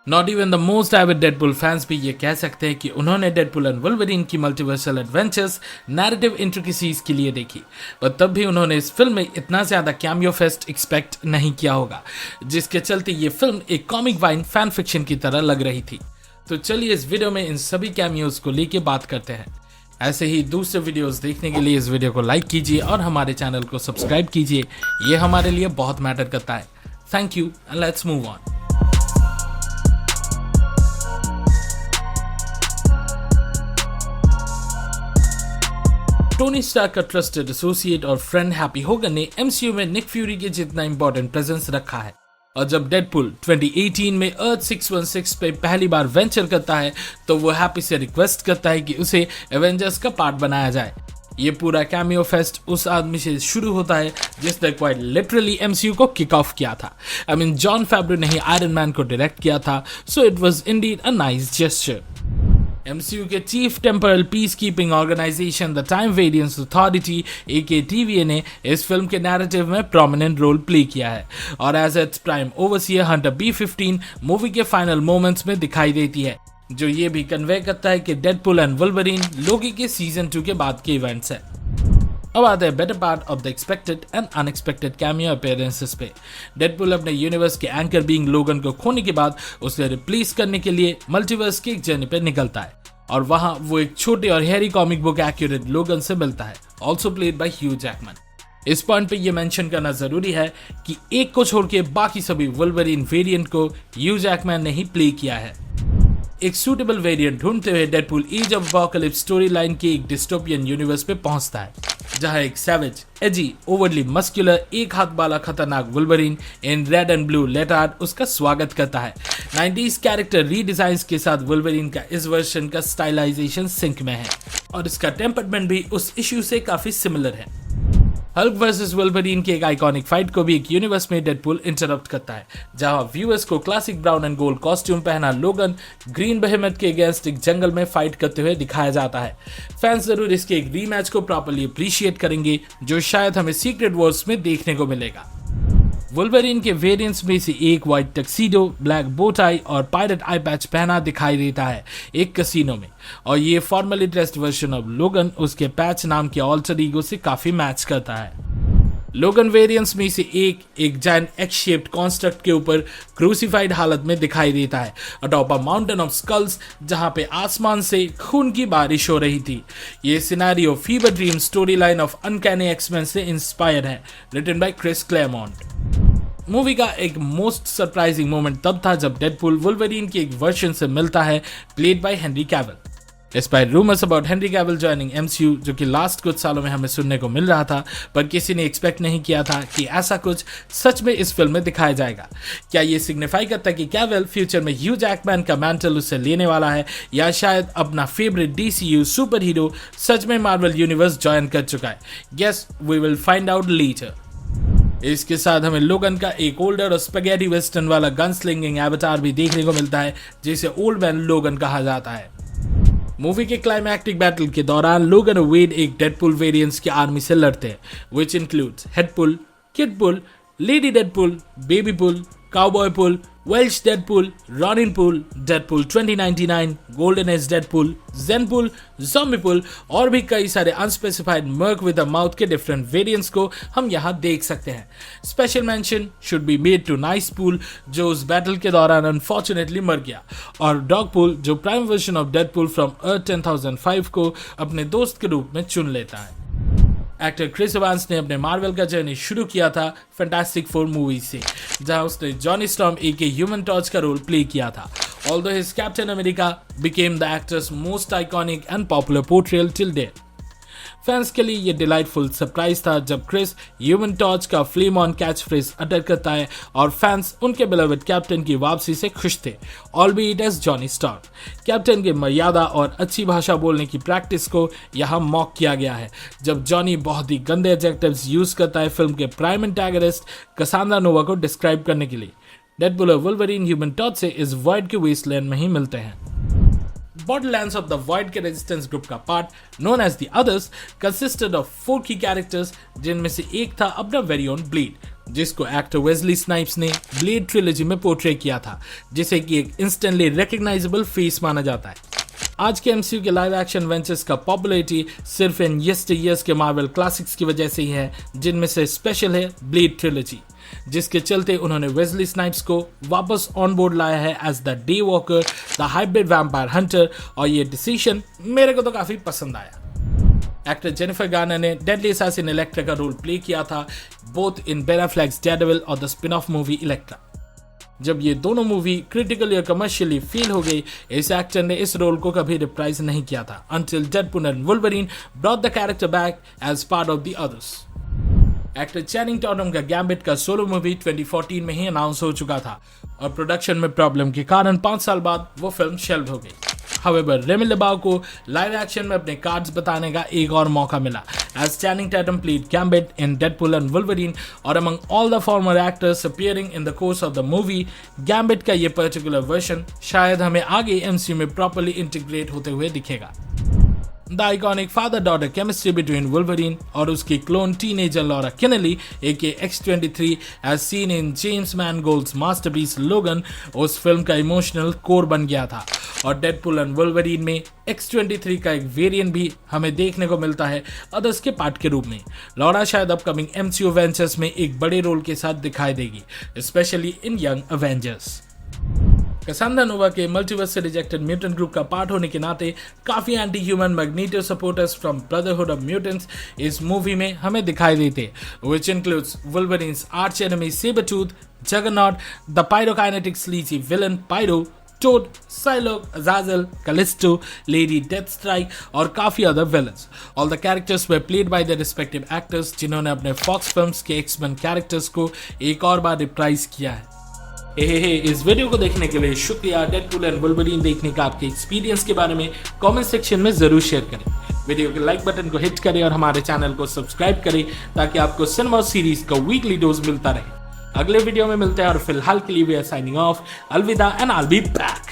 Not even the most Avid Deadpool fans भी ये कह सकते हैं कि उन्होंने डेडपुल एंड वुल्वरीन की मल्टीवर्सल एडवेंचर्स नैरेटिव इंट्रिकेसीज के लिए देखी, पर तब भी उन्होंने इस फिल्म में इतना ज्यादा कैमियो फेस्ट एक्सपेक्ट नहीं किया होगा, जिसके चलते ये फिल्म एक कॉमिक वाइन फैन फिक्शन की तरह लग रही थी। तो चलिए इस वीडियो में इन सभी कैमियोज को लेके बात करते हैं। ऐसे ही दूसरे वीडियोस देखने के लिए इस वीडियो को लाइक कीजिए और हमारे चैनल को सब्सक्राइब कीजिए, ये हमारे लिए बहुत मैटर करता है। Thank you and let's move on. Tony Stark का ट्रस्टेड एसोसिएट और फ्रेंड हैप्पी होगन ने एमसीयू में निक फ्यूरी के जितना इंपॉर्टेंट प्रेजेंस रखा है, और जब डेडपुल 2018 में अर्थ 616 पे पहली बार वेंचर करता है तो वो हैप्पी से रिक्वेस्ट करता है कि उसे एवेंजर्स का पार्ट बनाया जाए। ये पूरा कैमियो फेस्ट उस आदमी से शुरू होता है जिसने क्वाइट लिटरली एमसीयू को किक ऑफ किया था। जॉन फैब्रो ने ही आयरन मैन को डायरेक्ट किया था, so it was indeed a nice gesture. MCU के chief temporal peace keeping organisation the time variance authority aka TVA ने इस फिल्म के नैरेटिव में प्रोमिनेंट रोल प्ले किया है, और as it's prime overseer Hunter B-15 movie के final moments में दिखाई देती है, जो ये भी कन्वे करता है कि डेडपुल एंड वुल्वरीन लोकी के सीजन 2 के बाद के इवेंट्स है। अब आते हैं better part of the expected and unexpected cameo appearances पे। डेडपुल अपने यूनिवर्स के एंकर बीइंग लोगन को खोने के बाद उसे रिप्लेस करने के लिए मल्टीवर्स की एक जर्नी पे निकलता है, और वहां वो एक छोटे और हैरी कॉमिक बुक एक्यूरेट लोगन से मिलता है, also played by Hugh Jackman. इस पॉइंट पे ये मेंशन करना जरूरी है कि एक को छोड़ के बाकी सभी वुल्वरीन वेरिएंट को ह्यू जैकमैन ने ही प्ले किया है। एक सूटेबल वेरिएंट ढूंढते हुए Deadpool Age of Apocalypse story line के एक डिस्टोपियन यूनिवर्स पे पहुंचता है, जहां एक सैवेज, एजी, ओवरली मस्कुलर, एक हाथ वाला खतरनाक Wolverine in red and blue lettered उसका स्वागत करता है। 90s कैरेक्टर रीडिजाइंस के साथ वुल्वरीन का इस वर्जन का स्टाइलाइजेशन सिंक में है, और इसका टेम्परमेंट भी उस इश्यू से काफी सिमिलर है। हल्क वर्सेस वुल्वरीन के एक आइकॉनिक फाइट को भी एक यूनिवर्स में डेडपुल इंटरप्ट करता है, जहां व्यूअर्स को classic brown and gold costume पहना लोगन ग्रीन बेहेमथ के अगेंस्ट एक जंगल में फाइट करते हुए दिखाया जाता है। फैंस जरूर इसके एक रीमैच को प्रॉपर्ली अप्रिशिएट करेंगे, जो शायद हमें सीक्रेट वॉर्स में देखने को मिलेगा। वुल्वरीन के वेरिएंट्स में से एक व्हाइट टक्सीडो, ब्लैक बोटाई और पायरेट आई पैच पहना दिखाई देता है एक कैसीनो में, और ये फॉर्मली ड्रेस्ड वर्जन ऑफ लोगन उसके पैच नाम के ऑल्टर ईगो से काफी मैच करता है। लोगन वेरिएंट्स में से एक जायंट एक्स शेप्ड कॉन्स्ट्रक्ट के ऊपर क्रूसिफाइड हालत में दिखाई देता है atop a mountain of skulls, जहां पे आसमान से खून की बारिश हो रही थी। ये scenario fever dream story line of Uncanny X-Men से इंस्पायर है, written by Chris Claremont. Movie का एक मोस्ट सरप्राइजिंग मोमेंट तब था जब डेडपुल वुल्वरीन की एक वर्जन से मिलता है, played by Henry Cavill. Despite rumors about Henry Cavill joining MCU, जो कि लास्ट कुछ सालों में हमें सुनने को मिल रहा था, पर किसी ने एक्सपेक्ट नहीं किया था कि ऐसा कुछ सच में इस फिल्म में दिखाया जाएगा। क्या ये सिग्निफाई करता है कि कैविल फ्यूचर में ह्यू जैकमैन का मैंटल उससे लेने वाला है, या शायद अपना फेवरेट DCU सुपर हीरो सच में मार्वल यूनिवर्स ज्वाइन कर चुका है? Guess we will find out later. इसके साथ हमें लोगन का एक ओल्डर और स्पैगेटी वेस्टर्न वाला गन स्लिंगिंग एवतार भी देखने को मिलता है, जिसे ओल्ड मैन लोगन कहा जाता है। मूवी के क्लाइमैक्टिक बैटल के दौरान लोगन और वेड एक डेडपुल वेरिएंट्स की आर्मी से लड़ते हैं, which includes Headpool, Kidpool, Lady Deadpool, baby pool, cowboy pool, Welsh Deadpool, Ronin pool, Deadpool 2099, golden age Deadpool, Gwenpool, Zombiepool और भी कई सारे unspecified merc with a mouth के डिफरेंट वेरिएंट्स को हम यहाँ देख सकते हैं। Special mention should be made to nice pool, जो उस बैटल के दौरान अनफॉर्चुनेटली मर गया, और डॉग पुल, जो prime version of Deadpool from Earth 10005 को अपने दोस्त के रूप में चुन लेता है। एक्टर क्रिस एवांस ने अपने मार्वल का जर्नी शुरू किया था फैंटास्टिक फोर मूवी से, जहां उसने जॉनी स्टॉर्म एके ह्यूमन टॉर्च का रोल प्ले किया था, although his Captain America became the actor's most iconic and popular portrayal till date. Fans के लिए ये डिलाइटफुल सरप्राइज था जब क्रिस ह्यूमन टॉर्च का फ्लेम ऑन कैच फ्रेज अटर करता है, और फैंस उनके बिलवेड कैप्टन की वापसी से खुश थे, ऑलबीट एज जॉनी स्टार्क। कैप्टन की मर्यादा और अच्छी भाषा बोलने की प्रैक्टिस को यहाँ मॉक किया गया है, जब जॉनी बहुत ही गंदे एडजेक्टिव्स यूज करता है फिल्म के प्राइम एंटागनिस्ट कसांद्रा नोवा को डिस्क्राइब करने के लिए। डेडपुल और वुल्वरीन ह्यूमन टॉर्च से इस वॉइड के वेस्टलैंड में ही मिलते हैं। Borderlands of the Void के रेजिस्टेंस ग्रुप का part known as the others consisted of 4 की कैरेक्टर्स, जिनमें से एक था अपना वेरी ओन ब्लीड, जिसको एक्टर वेस्ली स्नाइप्स ने ब्लेड ट्रिलॉजी में पोर्ट्रे किया था, जिसे कि एक इंस्टेंटली रिकग्नाइजेबल फेस माना जाता है। आज के एमसीयू के लाइव एक्शन वेंचर्स का पॉपुलैरिटी सिर्फ इन यस्टरयर्स के मार्वल क्लासिक्स की वजह से ही है, जिनमें से स्पेशल है ब्लेड ट्रिलॉजी, जिसके चलते उन्होंने वेस्ली स्नाइप्स को वापस ऑन बोर्ड लाया है as the day walker, the hybrid vampire hunter, और ये डिसीजन मेरे को तो काफी पसंद आया। एक्टर जेनिफर गार्नर ने डेडली असैसिन इलेक्ट्रा का रोल प्ले किया था, both in Ben Affleck's Daredevil और the spin off movie Elektra. जब ये दोनों मूवी क्रिटिकली और कमर्शियली फेल हो गई, इस एक्टर ने इस रोल को कभी रिप्राइज नहीं किया था until Deadpool and Wolverine brought the character back as part of the others। Actor चैनिंग Tatum का गैम्बिट का सोलो मूवी 2014 में ही अनाउंस हो चुका था और प्रोडक्शन में प्रॉब्लम के कारण 5 साल बाद वो फिल्म शेल्व हो गई। However, रेमी लेबाउ को लाइव एक्शन में अपने कार्ड्स बताने का एक और मौका मिला as Channing Tatum played Gambit in Deadpool and Wolverine, और among all the former actors appearing in the course of the movie, Gambit का ये पर्टिकुलर वर्जन शायद हमें आगे MCU में प्रॉपर्ली इंटीग्रेट होते हुए दिखेगा। The iconic father-daughter chemistry between Wolverine और उसकी clone teenager Laura Kinley aka X-23 as seen in James Mangold's masterpiece Logan उस फिल्म का इमोशनल कोर बन गया था, और डेडपुल एंड वुल्वरीन में X-23 का एक वेरिएंट भी हमें देखने को मिलता है अदर्स के पार्ट के रूप में। लॉरा शायद अपकमिंग MCU वेंचर्स में एक बड़े रोल के साथ दिखाई देगी, specially in Young Avengers. Cassandra Nova के मल्टीवर्स से रिजेक्टेड म्यूटेंट ग्रुप का पार्ट होने के नाते काफी anti human Magneto supporters from Brotherhood of Mutants इस मूवी में हमें दिखाई देते, which includes Wolverine's arch enemy Sabretooth, Juggernaut, the pyrokinetic sleazy villain Pyro, Toad, Psylocke, Azazel, Callisto, Lady Deathstrike और काफी other villains. All the characters were played by the respective actors, जिन्होंने अपने fox films के X Men characters को एक और बार reprise किया है। इस वीडियो को देखने के लिए शुक्रिया। डेडपुल एंड वुल्वरीन देखने का आपके एक्सपीरियंस के बारे में कमेंट सेक्शन में जरूर शेयर करें। वीडियो के लाइक बटन को हिट करें और हमारे चैनल को सब्सक्राइब करें ताकि आपको सिनेमा सीरीज का वीकली डोज मिलता रहे। अगले वीडियो में मिलते हैं और फिलहाल के लिए वी आर साइनिंग ऑफ। अलविदा and I will be back.